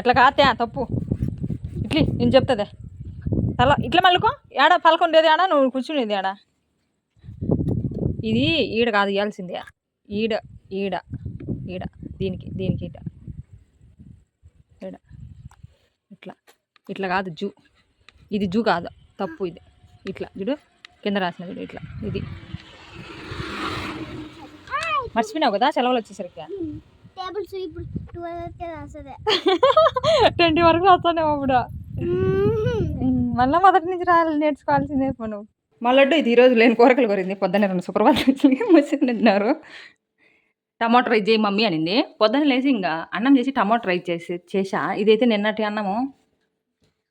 అట్లా కాదే తప్పు ఇట్లీ నేను చెప్తుందే తల ఇట్లా మళ్ళుకో ఏడ పలకొండేది ఆడ నువ్వు కూర్చునేది ఆడ ఇది ఈడ కాదు ఇవ్వాల్సిందే ఈడ ఈడ ఈడ దీనికి దీనికి ఈడ ఈడ ఇట్లా ఇట్లా కాదు జూ ఇది జూ కాదు తప్పు ఇది ఇట్లా చూడు కింద రాసిన చూడు ఇట్లా ఇది మర్చిపోయినావు కదా సెలవులు వచ్చేసరికి 20 వరకు వస్తానేమో అప్పుడు మళ్ళీ మొదటి నుంచి నేర్చుకోవాల్సిందే నువ్వు మా లడ్డు ఇది ఈరోజు లేని కూరకలు కోరింది పొద్దున్న 2 సుప్రభాతం ముసిన్నారు టమాటో రైస్ చేయి మమ్మీ అనింది పొద్దున్న లేచి ఇంకా అన్నం చేసి టమాటో రైస్ చేసా ఇదైతే నిన్నటి అన్నము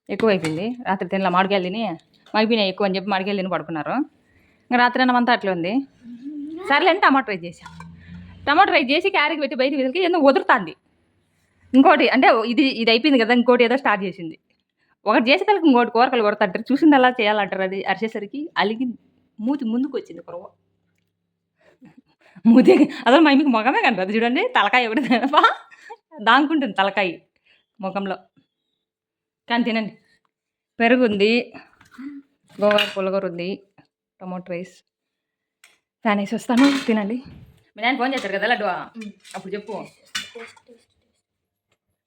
ఎక్కువైపోయింది రాత్రి తినలా మామిడికాయలు తిని మైపోయినాయి ఎక్కువ అని చెప్పి మామిడికాయలు తిని పడుకున్నారు ఇంకా రాత్రి అన్నం అంతా అట్లా ఉంది సర్లేని టమాటో రైస్ చేసా టమాటో రైస్ చేసి క్యారీకి పెట్టి బయటకు వెళ్తే ఏదో వదురుతుంది ఇంకోటి అంటే ఇది అయిపోయింది కదా ఇంకోటి ఏదో స్టార్ట్ చేసింది ఒకటి చేసేదానికి ఇంకోటి కూరకలు కొడతాంటారు చూసింది అలా చేయాలంటారు అది అరిచేసరికి అలిగి మూతి ముందుకు వచ్చింది కురవ మూతి అసలు మీకు ముఖమే కనపడదు చూడండి తలకాయ ఒకటి దాంకుంటుంది తలకాయ ముఖంలో కానీ తినండి పెరుగు ఉంది గోంగూర పుల్లగూర ఉంది టమాటో రైస్ ఫ్యాన్ వేసి వస్తాను తినండి మీ నాయన ఫోన్ చేస్తారు కదా లడ్డు అప్పుడు చెప్పు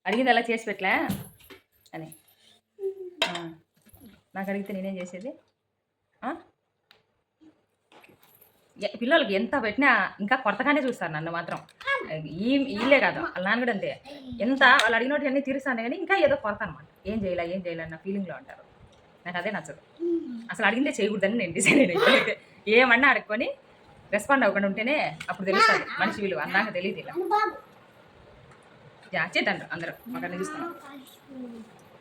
అడిగింది ఎలా చేసి పెట్టలే అని నాకు అడిగితే నేనేం చేసేది పిల్లలకి ఎంత పెట్టినా ఇంకా కొత్తగానే చూస్తారు నన్ను మాత్రం వీళ్ళే కాదు వాళ్ళ నాన్న కూడా అంతే ఎంత వాళ్ళు అడిగినట్టు అన్నీ తీరుస్తాను కానీ ఇంకా ఏదో కొరత అనమాట ఏం చేయాలన్న ఫీలింగ్లో ఉంటారు నాకు అదే నచ్చదు అసలు అడిగిందే చేయకూడదని నేను డిసైడ్ అయినా ఏమన్నా అడుక్కొని రెస్పాండ్ అవ్వకుండా ఉంటేనే అప్పుడు తెలుస్తుంది మనిషి విలువ అన్నాక తెలియదు ఇలా చేద్దాంటారు అందరూ మాకు చూస్తాను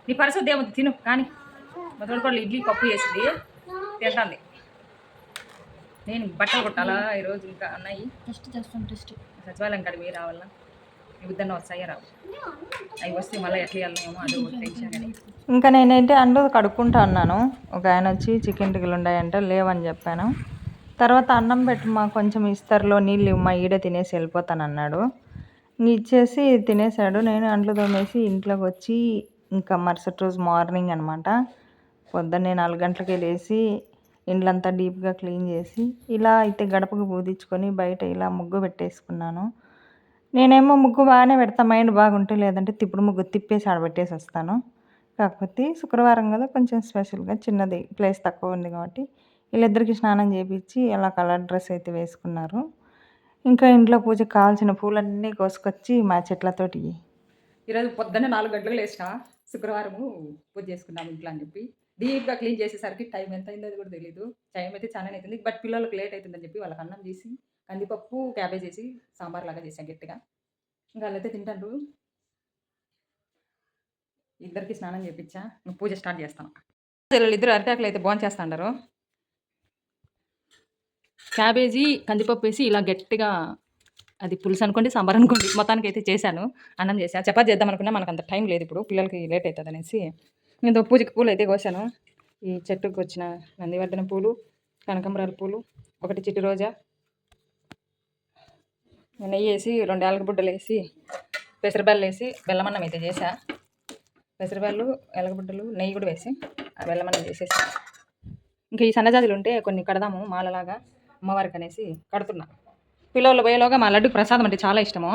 నీ పరిస్థితి ఏముంది తిను కానీ మా తోడుకోళ్ళు ఇడ్లీ పప్పు చేసింది తింటుంది నేను బట్టలు కొట్టాలా ఈరోజు ఇంకా అన్నాయి సచివాలయం కాడికి రావాలా ఇద్దరిని వస్తాయో రావు అవి వస్తే మళ్ళీ ఎట్లా వెళ్ళామో అది టెన్షన్ కానీ ఇంకా నేనైతే అండు కడుక్కుంటా అన్నాను ఒక ఆయన వచ్చి చికెన్ టిక్కలు ఉన్నాయంటే లేవని చెప్పాను తర్వాత అన్నం పెట్టి మా కొంచెం ఇస్తర్లో నీళ్ళు ఇవ్వమా ఈడే తినేసి వెళ్ళిపోతాను అన్నాడు ఇచ్చేసి తినేసాడు నేను అంట్లు తోమేసి ఇంట్లోకి వచ్చి ఇంకా మరుసటి రోజు మార్నింగ్ అనమాట పొద్దున్నే 4 గంటలకే లేచి ఇండ్లంతా డీప్గా క్లీన్ చేసి ఇలా అయితే గడపకు పూదించుకొని బయట ఇలా ముగ్గు పెట్టేసుకున్నాను నేనేమో ముగ్గు బాగానే పెడతా మైండ్ బాగుంటే లేదంటే తిప్పుడు ముగ్గు తిప్పేసి ఆడబెట్టేసి వస్తాను కాకపోతే శుక్రవారం కదా కొంచెం స్పెషల్గా చిన్నది ప్లేస్ తక్కువ ఉంది కాబట్టి వీళ్ళిద్దరికి స్నానం చేయించి అలా కలర్ డ్రెస్ అయితే వేసుకున్నారు ఇంకా ఇంట్లో పూజకు కావాల్సిన పూలన్నీ కోసుకొచ్చి మా చెట్లతోటి ఈరోజు పొద్దున్నే 4 గంటలకు లేచిన శుక్రవారము పూజ చేసుకున్నాము ఇంట్లో అని చెప్పి డీప్గా క్లీన్ చేసేసరికి టైం ఎంత అయిందో అది కూడా తెలియదు టైం అయితే చాలా అవుతుంది బట్ పిల్లలకు లేట్ అవుతుందని చెప్పి వాళ్ళకి అన్నం చేసి కందిపప్పు క్యాబేజ్ వేసి సాంబార్ లాగా చేసాను గట్టిగా ఇంకా వాళ్ళైతే తింటారు ఇద్దరికి స్నానం చేయించా నువ్వు పూజ స్టార్ట్ చేస్తాను ఇద్దరు అరిటాకులు అయితే బాగుంది చేస్తాండారు క్యాబేజీ కందిపప్పు వేసి ఇలా గట్టిగా అది పులుసు అనుకోండి సాంబార్ అనుకోండి మొత్తానికి అయితే చేశాను అన్నం చేశాను చపాతి చేద్దాం అనుకున్నా మనకు అంత టైం లేదు ఇప్పుడు పిల్లలకి లేట్ అవుతుంది అనేసి నేను పూజకి పూలు అయితే కోసాను ఈ చెట్టుకు వచ్చిన నందివర్ధన పూలు కనకంబరాల పూలు ఒకటి చిట్టి రోజా నెయ్యి వేసి 2 యాలకబుడ్డలు వేసి పెసరబెల్లు వేసి బెల్లమన్నం అయితే చేసా పెసరబెల్లు యాలకబుడ్డలు నెయ్యి కూడా వేసి ఆ బెల్లమన్నం చేసేసి ఇంకా ఈ సన్నజాజులు ఉంటే కొన్ని కడదాము మాలలాగా అమ్మవారికి అనేసి కడుతున్నా పిల్లలు పోయేలోగా మా లడ్డుకు ప్రసాదం అంటే చాలా ఇష్టము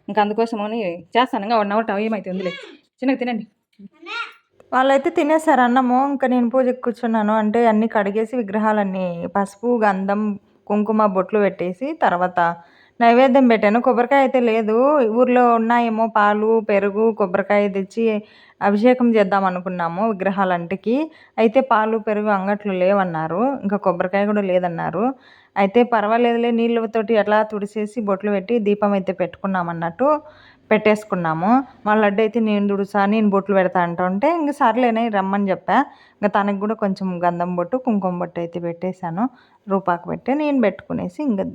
ఇంకా అందుకోసమని చేస్తాను ఇంకా 1 అవర్ టైం అయితే ఉందిలే చిన్నగా తినండి వాళ్ళైతే తినేసారు అన్నము ఇంకా నేను పూజకు కూర్చున్నాను అంటే అన్నీ కడిగేసి విగ్రహాలన్నీ పసుపు గంధం కుంకుమ బొట్లు పెట్టేసి తర్వాత నైవేద్యం పెట్టాను కొబ్బరికాయ అయితే లేదు ఊర్లో ఉన్నాయేమో పాలు పెరుగు కొబ్బరికాయ తెచ్చి అభిషేకం చేద్దాం అనుకున్నాము విగ్రహాలంటికి అయితే పాలు పెరుగు అంగట్లు లేవన్నారు ఇంకా కొబ్బరికాయ కూడా లేదన్నారు అయితే పర్వాలేదులే నీళ్ళతోటి అట్లా తుడిసేసి బొట్లు పెట్టి దీపం అయితే పెట్టుకున్నామన్నట్టు పెట్టేసుకున్నాము మా లడ్డు అయితే నేను తుడుసా నేను బొట్లు పెడతా అంటుంటే ఇంక సర్లేనే రమ్మని చెప్పా ఇంకా తనకు కూడా కొంచెం గంధం బొట్టు కుంకుమ బొట్టు అయితే పెట్టేశాను రూపాకు పెట్టి నేను పెట్టుకునేసి ఇంకా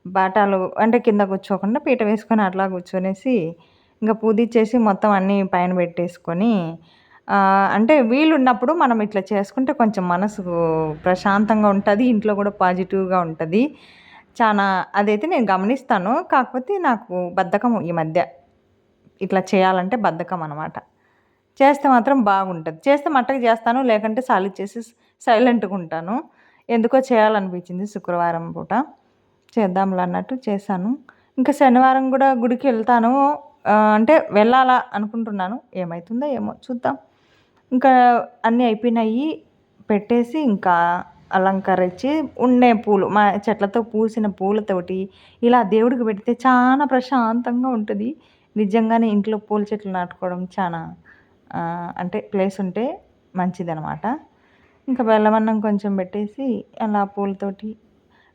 బాటాలు అంటే కింద కూర్చోకుండా పీట వేసుకొని అట్లా కూర్చొనేసి ఇంకా పూజించేసి మొత్తం అన్నీ పైన పెట్టేసుకొని అంటే వీలున్నప్పుడు మనం ఇట్లా చేసుకుంటే కొంచెం మనసుకు ప్రశాంతంగా ఉంటుంది ఇంట్లో కూడా పాజిటివ్గా ఉంటుంది చాలా అదైతే నేను గమనిస్తాను కాకపోతే నాకు బద్ధకం ఈ మధ్య ఇట్లా చేయాలంటే బద్ధకం అనమాట. చేస్తే మాత్రం బాగుంటుంది. చేస్తే మట్టకి చేస్తాను, లేకంటే సాలిచ్చేసి సైలెంట్‌గా ఉంటాను. ఎందుకో చేయాలనిపించింది శుక్రవారం పూట. చేద్దాంలే అన్నట్టు చేశాను. ఇంకా శనివారం కూడా గుడికి వెళ్తాను. అంటే వెళ్ళాలా అనుకుంటున్నాను. ఏమైతుందో ఏమో చూద్దాం. ఇంకా అన్నీ అయిపోయినాయి. పెట్టేసి ఇంకా అలంకరించి ఉండే పూలు మా చెట్లతో పూసిన పూలతోటి ఇలా దేవుడికి పెడితే చాలా ప్రశాంతంగా ఉంటుంది. నిజంగానే ఇంట్లో పూల చెట్లు నాటుకోవడం చాలా అంటే ప్లేస్ ఉంటే మంచిదనమాట. ఇంకా బెల్లమన్నం కొంచెం పెట్టేసి అలా పూలతోటి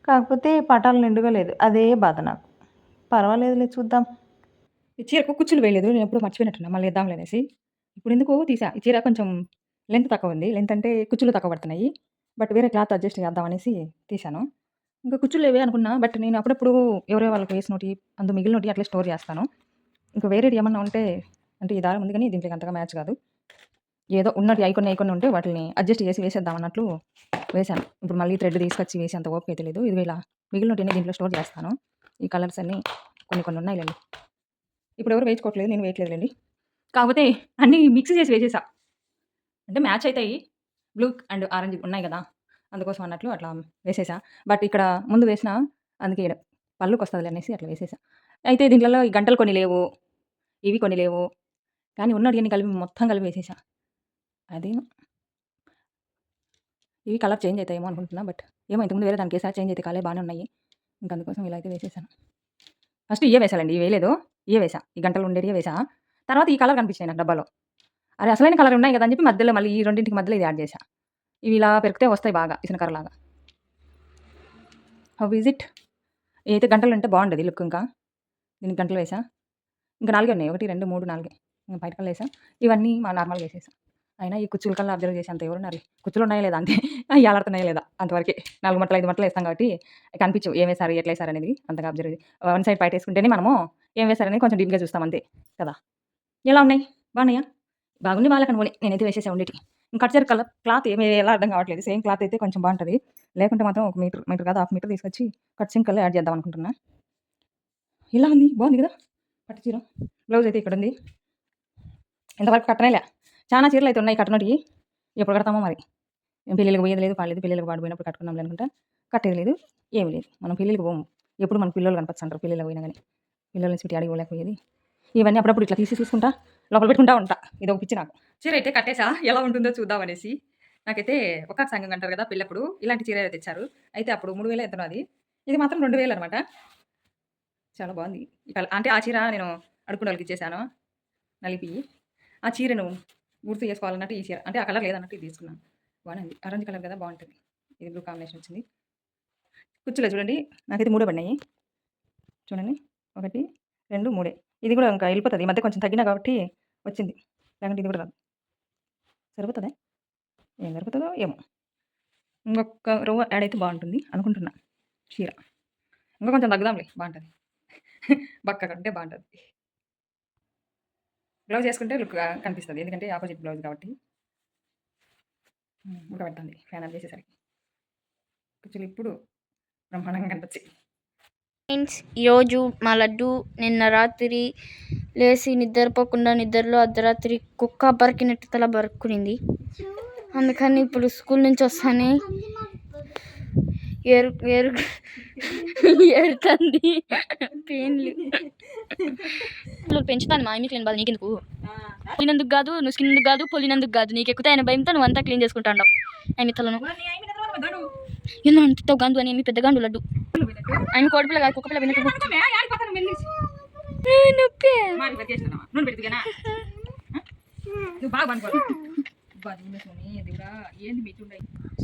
కాకపోతే పటాలు నిండుగా లేదు. అదే బాధ నాకు. పర్వాలేదులే చూద్దాం. ఈ చీరకు కుచ్చులు వేయలేదు. నేను ఎప్పుడో మర్చిపోయినట్టున్నా. మళ్ళీ ఇద్దాంలే అనేసి. ఇప్పుడు ఎందుకో తీసా. ఈ చీర కొంచెం లెంత్ తక్కువ ఉంది. లెంత్ అంటే కుచ్చులు తక్కువ పడుతున్నాయి. బట్ వేరే క్లాత్ అడ్జస్ట్ చేద్దాం అనేసి తీశాను. ఇంకా కుచ్చులు లేవే అనుకున్నా. బట్ నేను అప్పుడప్పుడు ఎవరో వాళ్ళకి వేసినోటి మిగిలినోటి అట్లే స్టోర్ చేస్తాను. ఇంకా వేరేటి ఏమన్నా ఉంటే అంటే ఈ దారం ఉంది కానీ దీంట్లోకి అంతగా మ్యాచ్ కాదు. ఏదో ఉన్నటి అయికొన్ని ఉంటే వాటిని అడ్జస్ట్ చేసి వేసేద్దాం అన్నట్లు వేశాను. ఇప్పుడు మళ్ళీ థ్రెడ్ తీసుకొచ్చి వేసి అంత ఓపిక అయితే లేదు. ఇదిగో ఇలా మిగిలినోటిని దీంట్లో స్టోర్ చేస్తాను. ఈ కలర్స్ అన్నీ కొన్ని ఉన్నాయిలేండి. ఇప్పుడు ఎవరు వేయించుకోవట్లేదు. నేను వేయట్లేదులేండి. కాకపోతే అన్నీ మిక్స్ చేసి వేసేసా. అంటే మ్యాచ్ అవుతాయి. బ్లూ అండ్ ఆరెంజ్ ఉన్నాయి కదా! అందుకోసం అన్నట్లు అట్లా వేసేసా. బట్ ఇక్కడ ముందు వేసిన అందుకే ఈడ పళ్ళుకొస్తదిలే అనేసి అట్లా వేసేసా. అయితే దీంట్లలో ఈ గంటలు కొన్ని లేవు. ఇవి కొన్ని లేవు. కానీ ఉన్నటియన్ని కలిపి మొత్తం కలిపి వేసేసా. అదేను. ఇవి కలర్ చేంజ్ అవుతాయేమో అనుకుంటున్నా. బట్ ఏమో ఇంతకుముందు వేరే దానికేసా చేంజ్ అయితే కాలే బానే ఉన్నాయి. ఇంక అందుకోసం ఇలా అయితే వేసేసాను. ఫస్ట్ ఇయ్యే వేసాలండి. ఇవి వేయలేదు. ఇయ్యే వేసా. ఈ గంటలు ఉండేటియే వేసా. తర్వాత ఈ కలర్ కనిపించినాయి నాకు డబ్బాలో. అరే అసలైన కలర్ ఉన్నాయి కదా అని చెప్పి మధ్యలో మళ్ళీ ఈ రెండింటికి మధ్యలో ఇది యాడ్ చేసా. ఇవి ఇలా పెరిగితే వస్తాయి బాగా ఇసనకర్రలాగా. How is it? అయితే గంటలు ఉంటే బాగుండేది లుక్. ఇంకా దీనికి గంటలు వేసా. ఇంకా 4 ఉన్నాయి. 1, 2, 3, 4 ఇంకా బయట కల్లా వేసా. ఇవన్నీ నార్మల్గా వేసేసా. అయినా ఈ కుచ్చుల కల్లా అబ్జర్వ్ చేసి అంత ఎవరున్నారు? కుచ్చులు ఉన్నాయా లేదా అంతే. అవి ఏలాడుతున్నాయా లేదా అంతవరకే. 4 మట్టలు 5 మట్టలు వేస్తాం కాబట్టి కనిపించవు ఏం వేసారు ఎట్లా వేసారు అనేది అంతగా అబ్జర్వ్ వన్ సైడ్ బయట వేసుకుంటేనే మనము ఏం వేసారనేది కొంచెం డీప్గా చూస్తాం అంతే కదా. ఎలా ఉన్నాయి? బాగున్నాయా? బాగుంది వాళ్ళకని పోనీ నేనైతే వేసేసా ఉండేటి. ఇంకా కట్ కలర్ క్లాత్ ఏమి ఎలా అర్థం కావట్లేదు. సేమ్ క్లాత్ అయితే కొంచెం బాగుంటుంది. లేకుంటే మాత్రం 1 మీటర్ కాదు 1/2 మీటర్ తీసుకొచ్చి కట్ సింకల్లో యాడ్ చేద్దాం అనుకుంటున్నా. ఇలా ఉంది బాగుంది కదా పట్టు చీర. బ్లౌజ్ అయితే ఇక్కడ ఉంది. ఇంతవరకు కట్టనేలే. చాలా చీరలు అయితే ఉన్నాయి కట్టనోటివి. ఎప్పుడు కడతామో మరి. పెళ్ళిళ్ళకి పోయేది లేదు పాడలేదు. పెళ్ళిళ్ళకి పాడిపోయినప్పుడు కట్టుకుందాంలే అనుకుంటా. కట్టేది లేదు ఏమి లేదు. మనం పెళ్ళిళ్ళకి పోము. ఎప్పుడు మన పిల్లలు కనిపిస్తుంటారు పెళ్ళిళ్ళకి పోయినా కానీ. పిల్లల్ని పెట్టి అడిగి పోలేకపోయేది. ఇవన్నీ అప్పుడప్పుడు ఇట్లా తీసుకుంటా లోపల పెట్టుకుంటా ఉంటా. ఇదొక పిచ్చి నాకు. చీర అయితే కట్టేసా ఎలా ఉంటుందో చూద్దాం అనేసి. నాకైతే ఒక్క సంఘం అంటారు కదా పెళ్ళప్పుడు ఇలాంటి చీర తెచ్చారు. అయితే అప్పుడు 3000 ఎంతనో అది. ఇది మాత్రం 2000 అనమాట. చాలా బాగుంది. అంటే ఆ చీర నేను అడుక్కునే వాళ్ళకి ఇచ్చేసాను నలిపి. ఆ చీరను గుర్తు చేసుకోవాలన్నట్టు ఈ చీర అంటే ఆ కలర్ లేదన్నట్టు ఇది తీసుకున్నాను. బాగుంది. ఆరెంజ్ కలర్ కదా బాగుంటుంది. ఇది బ్లూ కాంబినేషన్ వచ్చింది. కుచ్చులే చూడండి నాకైతే 3 పడినాయి. చూడండి 1, 2, 3. ఇది కూడా ఇంకా వెళ్ళిపోతుంది. ఈ మధ్య కొంచెం తగ్గినా కాబట్టి వచ్చింది. లేకుంటే ఇది కూడా రాదు. సరిపోతుందా? ఏం సరిపోతుందో ఏమో. ఇంకొక రవ్వ యాడ్ అయితే బాగుంటుంది అనుకుంటున్నా చీర. ఇంకా కొంచెం తగ్గుదాంలే బాగుంటుంది. బక్క కంటే బాగుంటుంది. బ్లౌజ్ వేసుకుంటే లుక్ కనిపిస్తుంది. ఎందుకంటే ఆపోజిట్ బ్లౌజ్ కాబట్టి. ఉడకబెడుతుంది ఫ్యాన్ ఆన్ చేసేసరికి. కుచ్చులు ఇప్పుడు బ్రహ్మాండంగా కనిపించాయి. ఫ్రెండ్స్ ఈరోజు మా లడ్డు నిన్న రాత్రి లేచి నిద్రపోకుండా నిద్రలో అర్ధరాత్రి కుక్క బరికినట్టు తల బరుక్కునింది. అందుకని ఇప్పుడు స్కూల్ నుంచి వస్తానే ఏరుతుంది పెయిన్లు పెంచుతాను మా క్లీన్ బాధ నీకెందుకు? పొలినందుకు కాదు నువ్వు స్కిన్ కాదు పొలినందుకు కాదు నీకు ఎక్కుతాయి ఆయన భయంతో నువ్వు అంతా క్లీన్ చేసుకుంటావు ఆయన తలను ఎందుకు అంత గాంధు అని ఏమి పెద్ద గాండు లడ్డు ఆయన కోడిపిల్ల కాదు కుక్క పిల్ల విన్నట్టు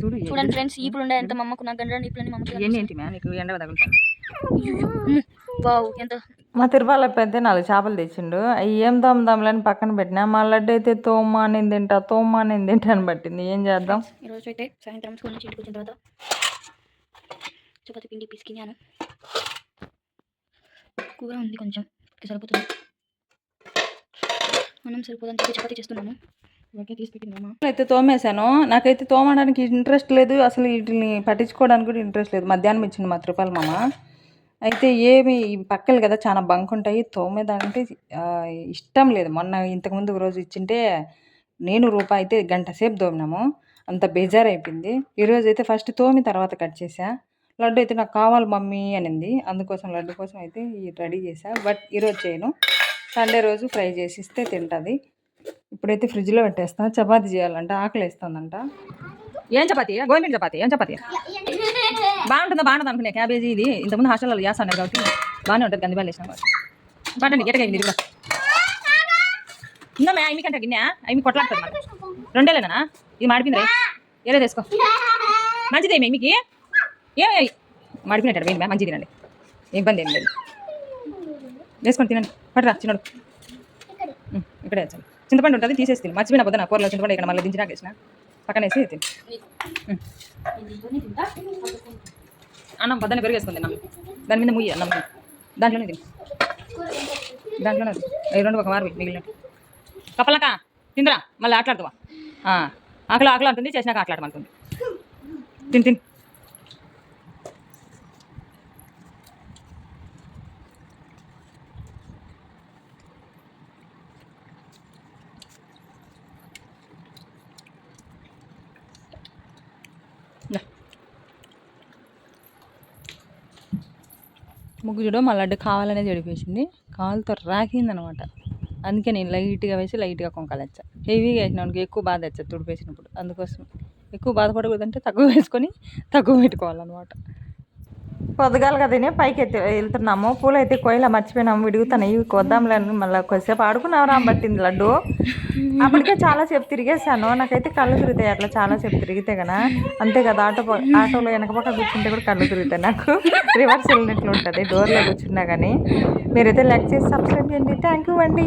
చూడండి ఫ్రెండ్స్ ఇప్పుడు ఉండే ఎంత మమ్మకు నా గండ్రా ఇప్పుడు వావ్ ఎంత మా తిరుపతిలో పెద్ద 4 చేపలు తెచ్చిండు. అవి ఏం దమ్ములని పక్కన పెట్టినా మా లడ్డు అయితే తోమ్మ నేను తింటా అని పట్టింది. ఏం చేద్దాం? ఈరోజు అయితే సాయంత్రం స్కూల్ నుంచి ఇంటికి వచ్చిన తర్వాత చపాతి పిండి పిసికినాను. కూర ఉంది కొంచెం సరిపోతుంది. మనం సరిపోదని చెప్పి చపాతి చేస్తున్నాను. ఓకే తీసి పెట్టిందమ్మా. అయితే తోమేశాను. నాకైతే తోమడానికి ఇంట్రెస్ట్ లేదు. అసలు వీటిని పట్టించుకోవడానికి కూడా ఇంట్రెస్ట్ లేదు. మధ్యాహ్నం ఇచ్చింది మా తిరుపతి మామ. అయితే ఏమి ఈ పక్కలు కదా చాలా బంక్ ఉంటాయి తోమేదానంటే ఇష్టం లేదు. మొన్న ఇంతకుముందు ఒక రోజు ఇచ్చింటే నేను రూపాయి అయితే గంట సేపు తోమినాము. అంత బేజారైపోయింది. ఈరోజు అయితే ఫస్ట్ తోమి తర్వాత కట్ చేసా. లడ్డు అయితే నాకు కావాలి మమ్మీ అనింది. అందుకోసం లడ్డు కోసం అయితే రెడీ చేసా. బట్ ఈరోజు చేయను. సండే రోజు ఫ్రై చేసి ఇస్తే తింటుంది. ఇప్పుడైతే ఫ్రిడ్జ్లో పెట్టేస్తా. చపాతీ చేయాలంట, ఆకలి వేస్తుందంట. ఏం చపాతి? గోధుమ చపాతి. ఏం చపాతి బాగుంటుందా? బాగుంటుంది అనుకునే క్యాబేజీ ఇది ఇంతకుముందు హాస్టల్లో చేస్తాను కాబట్టి బాగానే ఉంటుంది. గందిబాలు వేసినా పట్టండి గట్టిగా ఇది కూడా ఇందా ఐమి కంటే గిన్నె ఐమి కొట్లాడుతుంది నాకు. రెండేలేనా? ఇది మాడిపోయింది రే, ఏదో తీసుకో. మంచిది ఏమి మీకు ఏమి మాడిపోయినట్టు వేయండి, మంచిది తినండి, ఇబ్బంది ఏం లేదు. వేసుకొని తినండి. పట్టరా చిన్నడు ఇక్కడే వచ్చాను. చింతపండు ఉంటుంది తీసేసి తిని. మర్చిపోయిన పొద్దున కూరలో చింతపండు ఇక్కడ మళ్ళీ దించినాక వేసిన పక్కన వేసి తిని. అన్నం పొద్దున్న పెరుగు వేసుకొని తిన్నాం. దాని మీద ముయ్యి అన్నం దాంట్లోనే తిని, దాంట్లోనే అది రెండు ఒక మారు మిగిలినట్టు. కప్పలక తిందిరా, మళ్ళీ ఆటలాడుతావా? ఆకలి ఆకలి అంటుంది, చేసినాక ఆటలాడమంటుంది. తిని తిని ముగ్గు చూడ మా లడ్డు కావాలనే చెడిపేసింది. కాలుతో రాకిందనమాట. అందుకే నేను లైట్గా వేసి లైట్గా కొంకాలు వచ్చా. హెవీగా వేసినానికి ఎక్కువ బాధ వచ్చాను తుడిపేసినప్పుడు. అందుకోసం ఎక్కువ బాధపడకూడదంటే తక్కువ వేసుకొని తక్కువ పెట్టుకోవాలన్నమాట. పొద్దుగాల కదనే పైకి వెళ్తున్నాము. పూలు అయితే కోయిలా మర్చిపోయినాము, విడుగుతున్నాయి. కొద్దాంలే మళ్ళీ కొద్దిసేపు ఆడుకున్నావు రా పట్టింది లడ్డు. అప్పటికే చాలాసేపు తిరిగేసాను. నాకైతే కళ్ళు తిరుగుతాయి అట్లా చాలాసేపు తిరిగితే కదా. అంతే కదా, ఆటోలో వెనక పక్క కూర్చుంటే కూడా కళ్ళు తిరుగుతాయి నాకు. రివర్స్ వెళ్ళినట్లు ఉంటుంది డోర్లో కూర్చున్నా కానీ. మీరైతే లైక్ చేసి సబ్స్క్రైబ్ చేయండి. థ్యాంక్ యూ అండి.